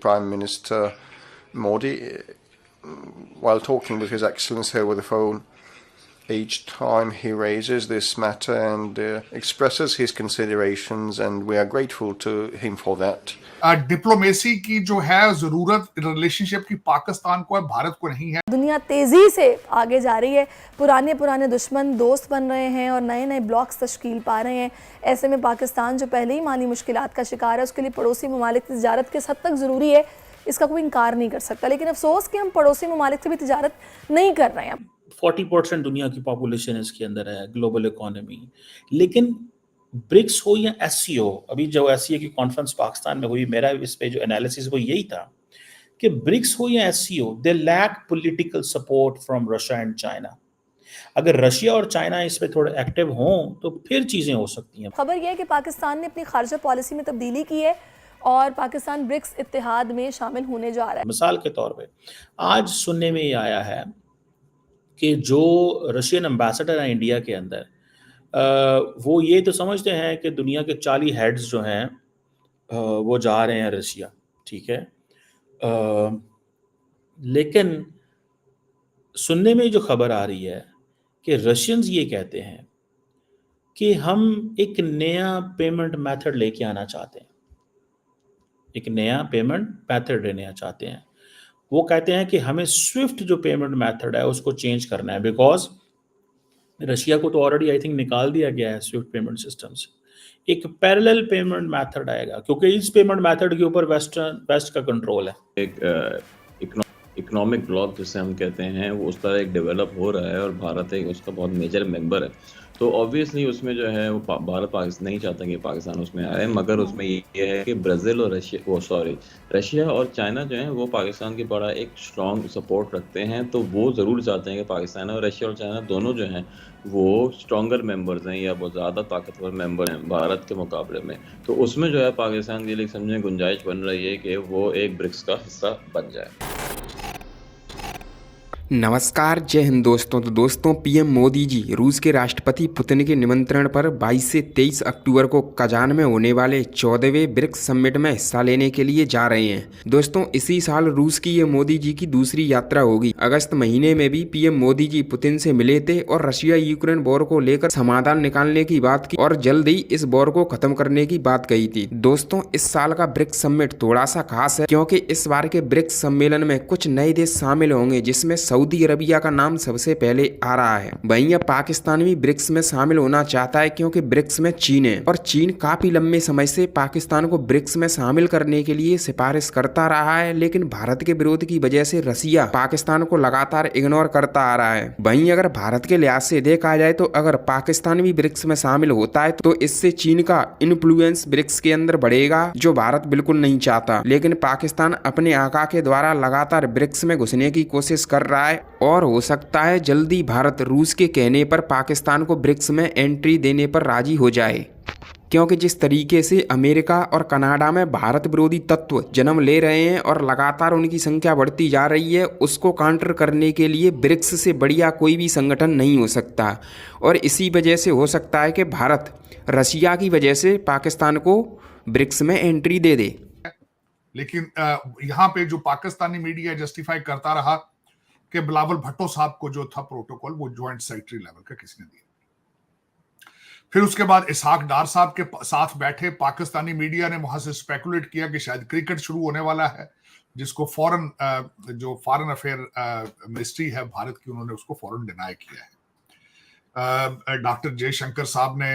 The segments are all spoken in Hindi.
Prime Minister Modi, while talking with His Excellency over the phone, each time he raises this matter and expresses his considerations, and we are grateful to him for that. Diplomacy की जो है जरूरत रिलेशनशिप की पाकिस्तान को है, भारत को नहीं है। दुनिया तेजी से आगे जा रही है, पुराने दुश्मन दोस्त बन रहे हैं और नए नए ब्लॉक्स तश्कील पा रहे हैं। ऐसे में पाकिस्तान जो पहले ही माली मुश्किलात का शिकार है, उसके लिए पड़ोसी ममालिक की तिजारत किस हद तक ज़रूरी है, इसका कोई इनकार नहीं कर सकता। लेकिन अफसोस कि हम पड़ोसी ममालिक से भी तिजारत नहीं कर रहे हैं। 40% दुनिया की पॉपुलेशन इसके अंदर है, ग्लोबल इकोनॉमी। लेकिन ब्रिक्स हो या एससीओ, अभी जो एससीओ की कॉन्फ्रेंस पाकिस्तान में हुई, मेरा इस पे जो एनालिसिस वो यही था कि ब्रिक्स हो या SCO, they lack political support from Russia and China. अगर रशिया और चाइना इस पे थोड़े एक्टिव हों तो फिर चीजें हो सकती हैं। खबर यह है कि पाकिस्तान ने अपनी खारजा पॉलिसी में तब्दीली की है और पाकिस्तान ब्रिक्स इत्तेहाद में शामिल होने जा रहा है। मिसाल के तौर पे आज सुनने में ये आया है कि जो रशियन एम्बेसडर है इंडिया के अंदर, वो ये तो समझते हैं कि दुनिया के 40 हेड्स जो हैं वो जा रहे हैं रशिया, ठीक है। लेकिन सुनने में जो खबर आ रही है कि रशियंस ये कहते हैं कि हम एक नया पेमेंट मेथड लेके आना चाहते हैं, एक नया पेमेंट मेथड लेना चाहते हैं। वो कहते हैं कि हमें स्विफ्ट जो पेमेंट मेथड है उसको चेंज करना है, बिकॉज रशिया को तो ऑलरेडी आई थिंक निकाल दिया गया है स्विफ्ट पेमेंट सिस्टम से। एक पैरेलल पेमेंट मेथड आएगा क्योंकि इस पेमेंट मेथड के ऊपर वेस्ट का कंट्रोल है। एक इकोनॉमिक ब्लॉक जिसे हम कहते हैं वो उस तरह एक डेवलप हो रहा है और भारत एक उसका बहुत मेजर मेंबर है। तो ऑब्वियसली उसमें जो है वो भारत पाकिस्तान नहीं चाहता कि पाकिस्तान उसमें आए, मगर उसमें ये है कि ब्राज़ील और रशिया और चाइना जो है वो पाकिस्तान की बड़ा एक स्ट्रॉन्ग सपोर्ट रखते हैं। तो वो ज़रूर चाहते हैं कि पाकिस्तान और रशिया और चाइना दोनों जो हैं वो स्ट्रॉन्गर मेंबर्स हैं या बहुत ज़्यादा ताकतवर मेंबर हैं भारत के मुकाबले में। तो उसमें जो है पाकिस्तान के लिए समझें गुंजाइश बन रही है कि वो एक ब्रिक्स का हिस्सा बन जाए। नमस्कार, जय हिंद दोस्तों। तो दोस्तों, पीएम मोदी जी रूस के राष्ट्रपति पुतिन के निमंत्रण पर 22 से 23 अक्टूबर को कजान में होने वाले 14वें ब्रिक्स समिट में हिस्सा लेने के लिए जा रहे हैं। दोस्तों, इसी साल रूस की ये मोदी जी की दूसरी यात्रा होगी। अगस्त महीने में भी पीएम मोदी जी पुतिन से मिले थे और रशिया यूक्रेन वॉर को लेकर समाधान निकालने की बात की और जल्द ही इस वॉर को खत्म करने की बात कही थी। दोस्तों, इस साल का ब्रिक्स समिट थोड़ा सा खास है क्योंकि इस बार के ब्रिक्स सम्मेलन में कुछ नए देश शामिल होंगे, जिसमें सऊदी अरबिया का नाम सबसे पहले आ रहा है। वहीं अब पाकिस्तान भी ब्रिक्स में शामिल होना चाहता है क्योंकि ब्रिक्स में चीन है और चीन काफी लंबे समय से पाकिस्तान को ब्रिक्स में शामिल करने के लिए सिफारिश करता रहा है, लेकिन भारत के विरोध की वजह से रशिया पाकिस्तान को लगातार इग्नोर करता आ रहा है। वहीं अगर भारत के लिहाज से देखा जाए तो अगर पाकिस्तान भी ब्रिक्स में शामिल होता है तो इससे चीन का इन्फ्लुएंस ब्रिक्स के अंदर बढ़ेगा, जो भारत बिल्कुल नहीं चाहता। लेकिन पाकिस्तान अपने आका के द्वारा लगातार ब्रिक्स में घुसने की कोशिश कर रहा है और हो सकता है जल्दी भारत रूस के कहने पर पाकिस्तान को ब्रिक्स में एंट्री देने पर राजी हो जाए, क्योंकि जिस तरीके से अमेरिका और कनाडा में भारत विरोधी तत्व जन्म ले रहे हैं और लगातार उनकी संख्या बढ़ती जा रही है, उसको काउंटर करने के लिए ब्रिक्स से बढ़िया कोई भी संगठन नहीं हो सकता। और इसी वजह से हो सकता है कि भारत रशिया की वजह से पाकिस्तान को ब्रिक्स में एंट्री दे दे। लेकिन यहाँ पे जो पाकिस्तानी मीडिया जस्टिफाई करता रहा कि बिलावल भट्टो साहब को जो था प्रोटोकॉल वो ज्वाइंट सेक्रेटरी लेवल का किसने दिया। फिर उसके बाद इसहाक डार साहब के साथ बैठे पाकिस्तानी मीडिया ने वहां से स्पेकुलेट किया कि शायद क्रिकेट शुरू होने वाला है, जिसको फॉरेन अफेयर मिनिस्ट्री है भारत की, उन्होंने उसको फौरन डिनाई किया है। डॉक्टर जयशंकर साहब ने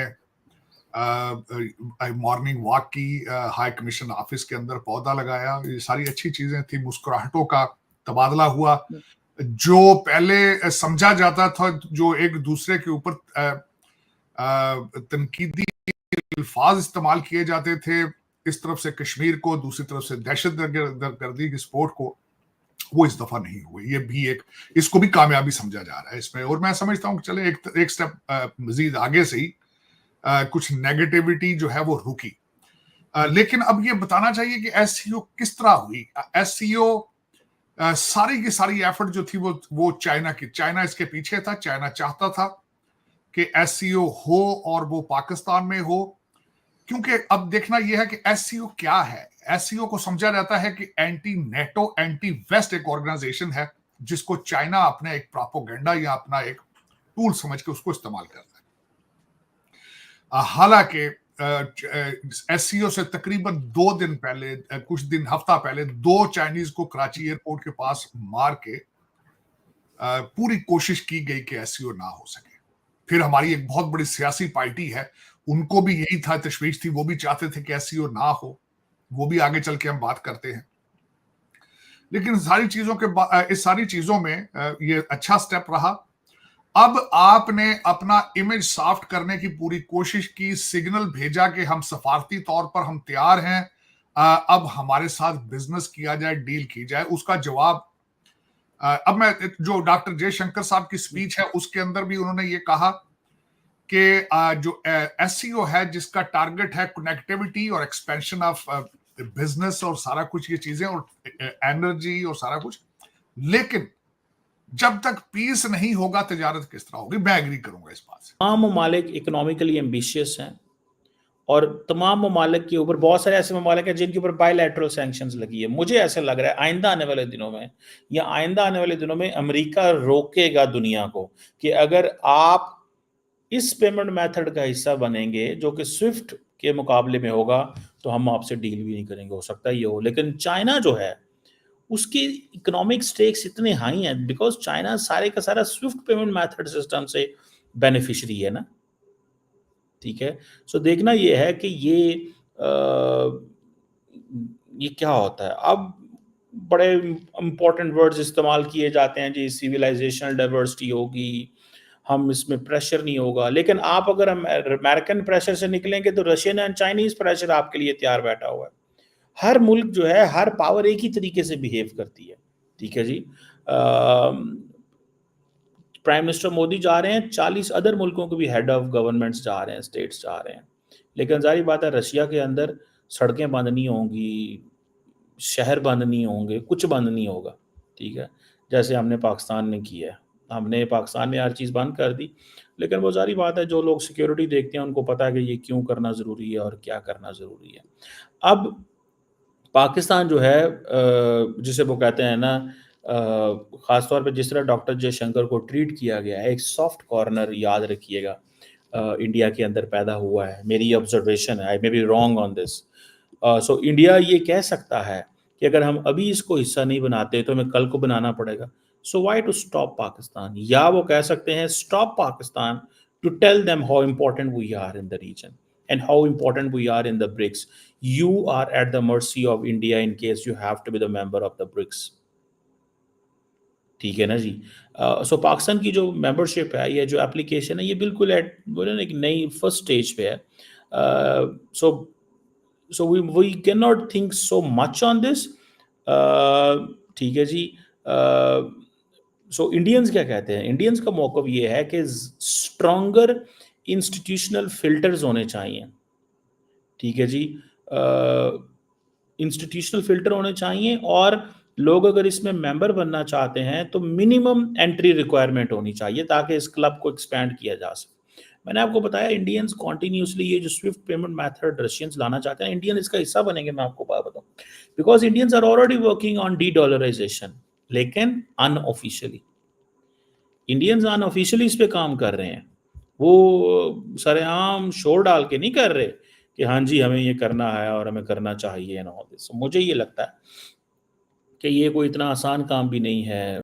मॉर्निंग वॉक की, हाई कमीशन ऑफिस के अंदर पौधा लगाया। ये सारी अच्छी चीजें थी। मुस्कुराहटों का तबादला हुआ। जो पहले समझा जाता था, जो एक दूसरे के ऊपर तनकीदी अल्फाज इस्तेमाल किए जाते थे, इस तरफ से कश्मीर को, दूसरी तरफ से दहशतगर्दी की सपोर्ट को, वो इस दफा नहीं हुए। ये भी इसको भी कामयाबी समझा जा रहा है इसमें। और मैं समझता हूँ कि चले एक स्टेप मजीद आगे से ही कुछ नेगेटिविटी जो है वो रुकी। लेकिन अब ये बताना चाहिए कि एससीओ किस तरह हुई। एससीओ सारी की सारी एफर्ट जो थी वो चाइना इसके पीछे था। चाइना चाहता था कि एससीओ हो और वो पाकिस्तान में हो। क्योंकि अब देखना यह है कि एससीओ क्या है। एससीओ को समझा जाता है कि एंटी नेटो एंटी वेस्ट एक ऑर्गेनाइजेशन है जिसको चाइना अपने एक प्रोपेगेंडा या अपना एक टूल समझ के उसको इस्तेमाल करता है। हालांकि एससीओ से तकरीबन 2 दिन पहले, कुछ दिन हफ्ता पहले 2 चाइनीज को कराची एयरपोर्ट के पास मार के पूरी कोशिश की गई कि एससीओ ना हो सके। फिर हमारी एक बहुत बड़ी सियासी पार्टी है, उनको भी यही था, तशवीश थी, वो भी चाहते थे कि एससीओ ना हो, वो भी आगे चल के हम बात करते हैं। लेकिन इस सारी चीजों में ये अच्छा स्टेप रहा। अब आपने अपना इमेज सॉफ्ट करने की पूरी कोशिश की, सिग्नल भेजा कि हम सफारती तौर पर हम तैयार हैं, अब हमारे साथ बिजनेस किया जाए, डील की जाए। उसका जवाब अब मैं जो डॉक्टर जयशंकर साहब की स्पीच है उसके अंदर भी उन्होंने ये कहा कि जो एससीओ है जिसका टारगेट है कनेक्टिविटी और एक्सपेंशन ऑफ बिजनेस और सारा कुछ ये चीजें और एनर्जी और सारा कुछ, लेकिन जब तक पीस नहीं होगा तिजारत किस तरह होगी। मैं एग्री करूंगा इस बात से। तमाम ममालिक इकोनॉमिकली एम्बिशियस हैं और तमाम ममालिक के ऊपर, बहुत सारे ऐसे ममालिक हैं जिनके ऊपर बायलैटरल सैंक्शंस लगी है। मुझे ऐसे लग रहा है आइंदा आने वाले दिनों में अमेरिका रोकेगा दुनिया को कि अगर आप इस पेमेंट मेथड का हिस्सा बनेंगे जो कि स्विफ्ट के मुकाबले में होगा तो हम आपसे डील भी नहीं करेंगे। हो सकता है ये हो, लेकिन चाइना जो है उसकी इकोनॉमिक स्टेक्स इतने हाई हैं बिकॉज चाइना सारे का सारा स्विफ्ट पेमेंट मेथड सिस्टम से बेनिफिशियरी है ना। ठीक है, सो देखना ये है कि ये क्या होता है। अब बड़े इंपॉर्टेंट वर्ड्स इस्तेमाल किए जाते हैं जी, सिविलाइजेशनल डाइवर्सिटी होगी, हम इसमें प्रेशर नहीं होगा, लेकिन आप अगर अमेरिकन प्रेशर से निकलेंगे तो रशियन एंड चाइनीज प्रेशर आपके लिए तैयार बैठा हुआ है। हर मुल्क जो है, हर पावर एक ही तरीके से बिहेव करती है। ठीक है जी, प्राइम मिनिस्टर मोदी जा रहे हैं, 40 अदर मुल्कों के भी हेड ऑफ गवर्नमेंट्स जा रहे हैं, स्टेट्स जा रहे हैं, लेकिन जारी बात है रशिया के अंदर सड़कें बंद नहीं होंगी, शहर बंद नहीं होंगे, कुछ बंद नहीं होगा। ठीक है, जैसे हमने पाकिस्तान में किया है, हमने पाकिस्तान में हर चीज़ बंद कर दी, लेकिन वो जारी बात है जो लोग सिक्योरिटी देखते हैं उनको पता है कि ये क्यों करना ज़रूरी है और क्या करना ज़रूरी है। अब पाकिस्तान जो है जिसे वो कहते हैं ना, ख़ासतौर पे जिस तरह डॉक्टर जयशंकर को ट्रीट किया गया है, एक सॉफ्ट कॉर्नर याद रखिएगा इंडिया के अंदर पैदा हुआ है। मेरी ऑब्जर्वेशन है, I may be wrong on this. So India ये कह सकता है कि अगर हम अभी इसको हिस्सा नहीं बनाते तो हमें कल को बनाना पड़ेगा। So why to stop Pakistan, या वो कह सकते हैं stop Pakistan to tell them how important we are in the region and how important we are in the BRICS. You are at the mercy of India in case you have to be the member of the BRICS. ठीक है ना जी। सो पाकिस्तान की जो मेंबरशिप है, ये जो एप्लीकेशन है, ये बिल्कुल एक नई फर्स्ट स्टेज पे है। So we can not think so much on this. ठीक है जी। सो इंडियंस क्या कहते हैं? इंडियंस का मौक़िफ़ ये है कि स्ट्रॉन्गर इंस्टीट्यूशनल फिल्टर्स होने चाहिए। ठीक है जी, इंस्टीट्यूशनल फिल्टर होने चाहिए, और लोग अगर इसमें मेंबर बनना चाहते हैं तो मिनिमम एंट्री रिक्वायरमेंट होनी चाहिए ताकि इस क्लब को एक्सपैंड किया जा सके। मैंने आपको बताया इंडियंस कॉन्टीन्यूसली ये जो स्विफ्ट पेमेंट मेथड रशियंस लाना चाहते हैं, इंडियन इसका हिस्सा बनेंगे। मैं आपको बात बताऊं, because Indians are already working on de-dollarisation, लेकिन अनऑफिशियली। इंडियंस अनऑफिशियली इस पे काम कर रहे हैं, वो सरेआम शोर डाल के नहीं कर रहे कि हाँ जी हमें ये करना है और हमें करना चाहिए ना। मुझे ये लगता है कि ये कोई इतना आसान काम भी नहीं है।